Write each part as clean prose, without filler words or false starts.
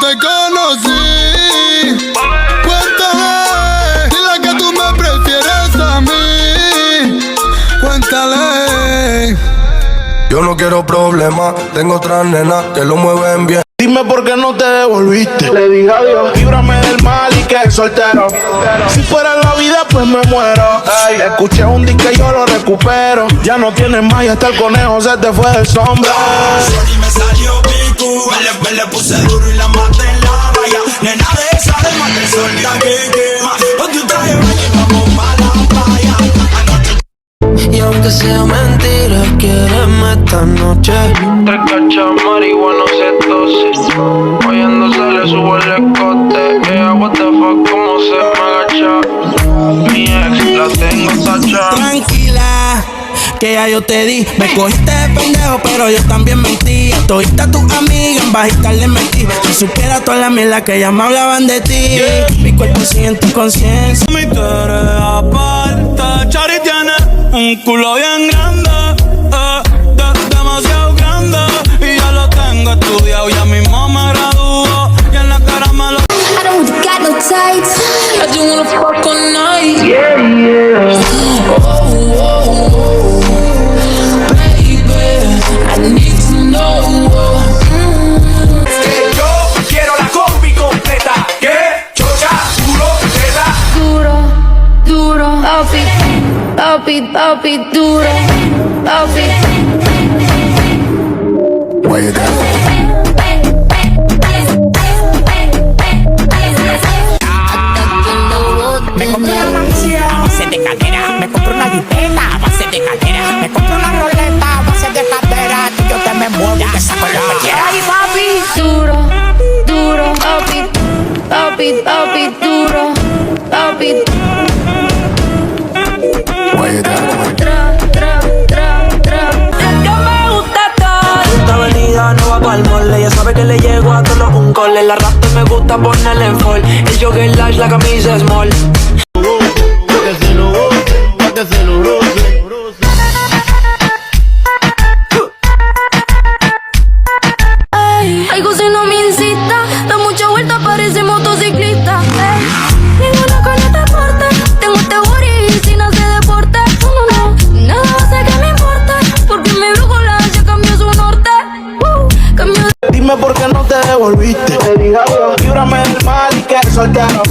te conocí. Cuéntale, dile que tú me prefieres a mí. Cuéntale. Yo no quiero problemas, tengo otra nena que lo mueven bien. Dime por qué no te devolviste. Le dije adiós, líbrame del mal y que soltero. Si fuera la vida, pues me muero. Ay, escuché un disco y yo lo recupero. Ya no tienes más y hasta el conejo se te fue del sombrero. Sorry, me salió pico. Le puse duro y la maté en la raya. Nena de esa de mate solta que quema. Ponte un traje y vamos pa' la playa. Y aunque sea mentira, quiéreme esta noche. Te cachas marihuana, se tose. Oyendo se le sube el escote. Yeah, what the fuck, cómo se me agacha. Mi ex la tengo tacha. Tranquila, que ya yo te di. Me cogiste de pendejo, pero yo también mentí. Todita tus amigas en bajita le metí. Si supiera toda la mierda que ya me hablaban de ti. Mi cuerpo sigue en tu conciencia. Mi cara aparte. Chari tiene un culo bien grande. Demasiado grande. Y ya lo tengo estudiado. Ya mismo me graduó. Y en la cara me lo... I don't got no tights. I just wanna fuck all night. Yeah, yeah. Baby, I need to know. Yo quiero la combi completa. Que chocha, duro, teta. Duro, duro, papi, duro, papi. Me compré una mansión a base de cadera. Me compré una jipeta a base de cadera. Me compré una roleta a base de cadera. Y yo te me muevo y te saco lo que quieras. Ay, papi, duro, duro, papi, duro, papi. Yo me gusta todo. Esta avenida no va pa'l mole. Ya sabe que le llego a todos un cole. La rasta me gusta ponerle en fall. El jogger large, la camisa small. Ay, si no me incita, da mucha vuelta, parece motociclista. Ninguna con este porte, tengo este booty sin hacer deporte. No, nada va a hacer que me importe, porque mi brújula ya cambió su norte. Cambió. Dime por qué no te devolviste. Le dije adiós, líbrame del mal y que soltero.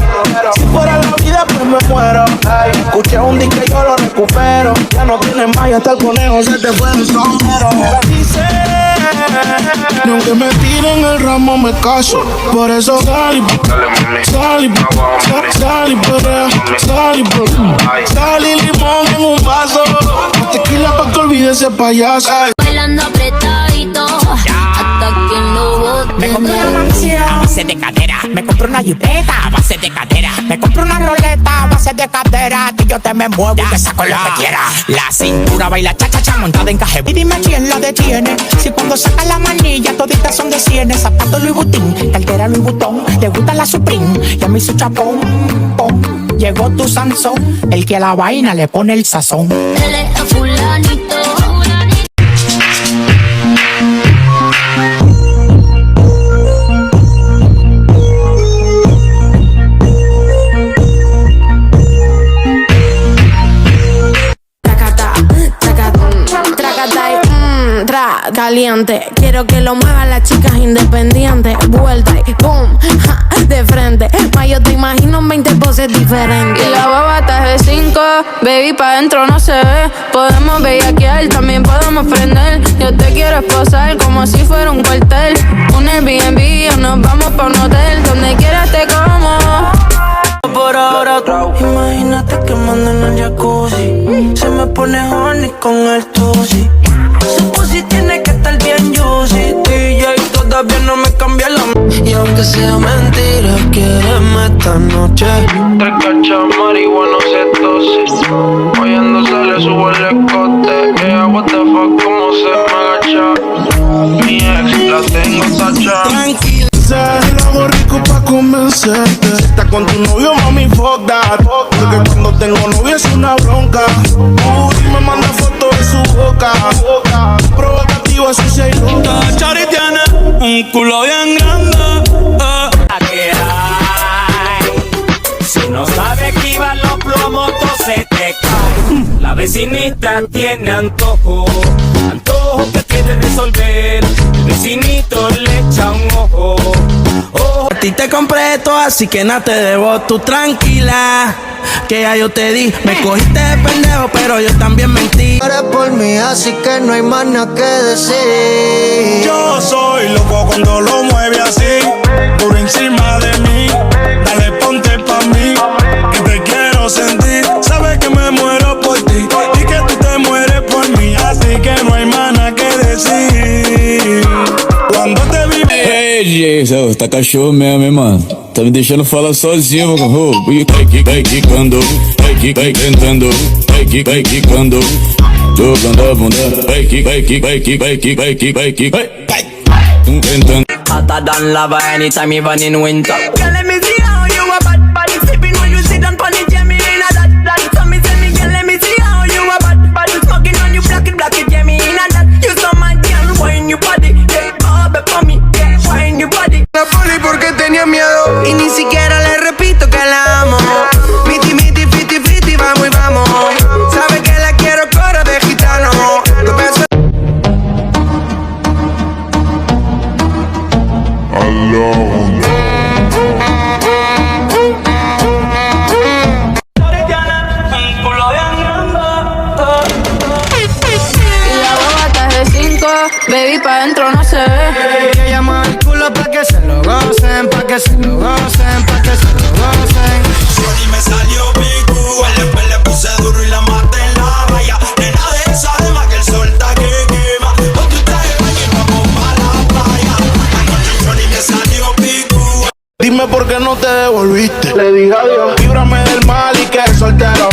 Si fuera la vida, pues me muero. Ay, escuché un disco y yo lo recupero. Ya no tienes más y hasta el conejo se te fue del sombrero. Dice, ni aunque me tiren el ramo me caso. Por eso sal y limón en un vaso. Tequila pa' que olvide ese payaso. Bailando apretadito, hasta que lo bote. Me compré una mansión a base de cadera. Me compré una jipeta a base de cadera. Me compré una roleta a base de cadera. Y yo te me muevo y te saco lo que quieras. La cintura baila cha-cha-cha montada en caje. Y dime quién la detiene. Si cuando saca la manilla toditas son de cienes. Zapatos Louis Vuitton, cartera Louis Vuitton. Te gusta la Supreme, y a mí su chapón, pom. Llegó tu Sansón, el que a la vaina le pone el sazón. Él es fulanito. Caliente, quiero que lo muevan las chicas independientes. Vuelta y boom, ja, de frente. Ma, yo te imagino en 20 poses diferentes. Y la baba está de 5, baby, pa' dentro no se ve. Podemos bellaquear, también podemos prender. Yo te quiero esposar como si fuera un cuartel. Un Airbnb o nos vamos pa' un hotel. Donde quieras te como. Por ahora, imagínate que mando en el jacuzzi. Se me pone horny con el tusi. Su pussy tiene que estar bien juicy. DJ todavía no me cambia la... Y aunque sea mentira, quiéreme esta noche. Te cachas marihuana, se tose. Oyendo se le sube el escote. Yeah, what the fuck, cómo se me agacha. Mi ex la tengo tacha. Tranquila, lo hago rico pa' convencerte. Si estás con tu novio, mami, fuck that. Porque cuando tengo novio es una bronca. Uy, me manda fotos de su boca. Provocativa, sucia y loca. Chari tiene un culo bien grande. le cae. La vecinita tiene antojo, antojo que quiere resolver. El vecinito le echa un ojo. A ti te compré esto, así que nada te debo. Tú tranquila, que ya yo te di. Me cogiste de pendejo, pero yo también mentí. Eres por mí, así que no hay más nada que decir. Yo soy loco cuando lo mueve así, por encima de mí. Dale, ponte pa' mí, que te quiero sentir. Sabes que me muero por ti y que tú te mueres por mí, así que no hay más nada que decir. Quando te vi. Ei, DJ, tá cachorro mesmo, hein, mano? Tá me deixando falar sozinho, mano. Vai quicando, vai tentando, vai quicando, jogando a bunda. Vai tentando. Hotter than lava anytime, even in winter. Girl, let me see how you a bad body sipping when you sit on the jammy in a that. So me tell me, girl, let me see how you a bad body smoking on you black it, jammy in a that. You so mad, girl, wine your body, yeah, babe for me, yeah, wine your body. La poli porque tenía miedo y ni siquiera le repito que la amo. Miti, miti, fiti, fiti, vamos y vamos. Sabe que la quiero coro de gitano. Lo pienso. Baby, pa' dentro no se ve. Que llama el culo pa' que se lo gocen, pa' que se lo gocen, pa' que se lo gocen. Shorty me salió picu, le puse duro y la maté en la raya. Nena de esa además que el sol está que quema. Con tu traje baño y vamos pa' la playa. Anoche Shorty me salió picu. Dime por qué no te devolviste. Le dije adiós. Líbrame del mal y que soltero.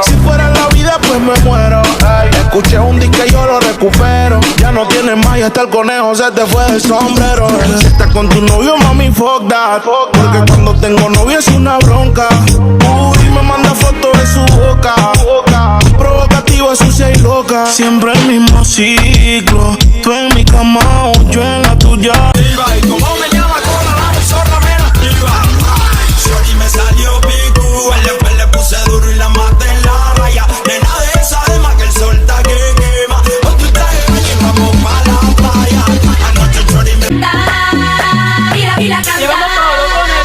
Si fuera la vida, pues me muero. Ay, escuché un disco y yo lo recupero. Ya no tienes más y hasta el conejo se te fue del sombrero. Si estás con tu novio, mami, fuck that. Porque cuando tengo novio es una bronca. Uy, me manda fotos de su boca. Provocativa, sucia y loca. Siempre el mismo ciclo. Tú en mi cama, yo en la tuya. ¿Y cómo me llama con la zorra mera? Shorty me salió picu, le puse duro y la maté en la raya. Nena de esa además que el sol está que quema. Con tu traje baño y vamos pa' la playa. Anoche Shorty me... Y la canción. Llevamos todo con el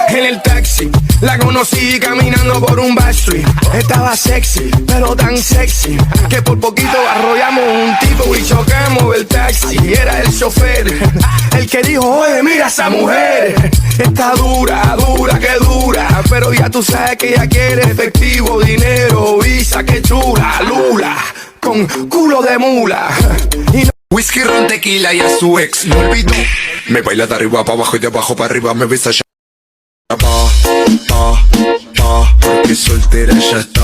En el taxi, la conocí caminando por un backstreet. Estaba sexy, pero tan sexy que por poquito arrollamos un tipo y chocamos el taxi. Era el chofer, el que dijo, oye, mira esa mujer. Está dura, dura, que dura. Pero ya tú sabes que ella quiere efectivo, dinero, visa, que chula, lula, con culo de mula. Y no Whisky, ron, tequila y a su ex no olvidó. Me baila de arriba para abajo y de abajo para arriba. Me besa ya. Porque soltera ya está.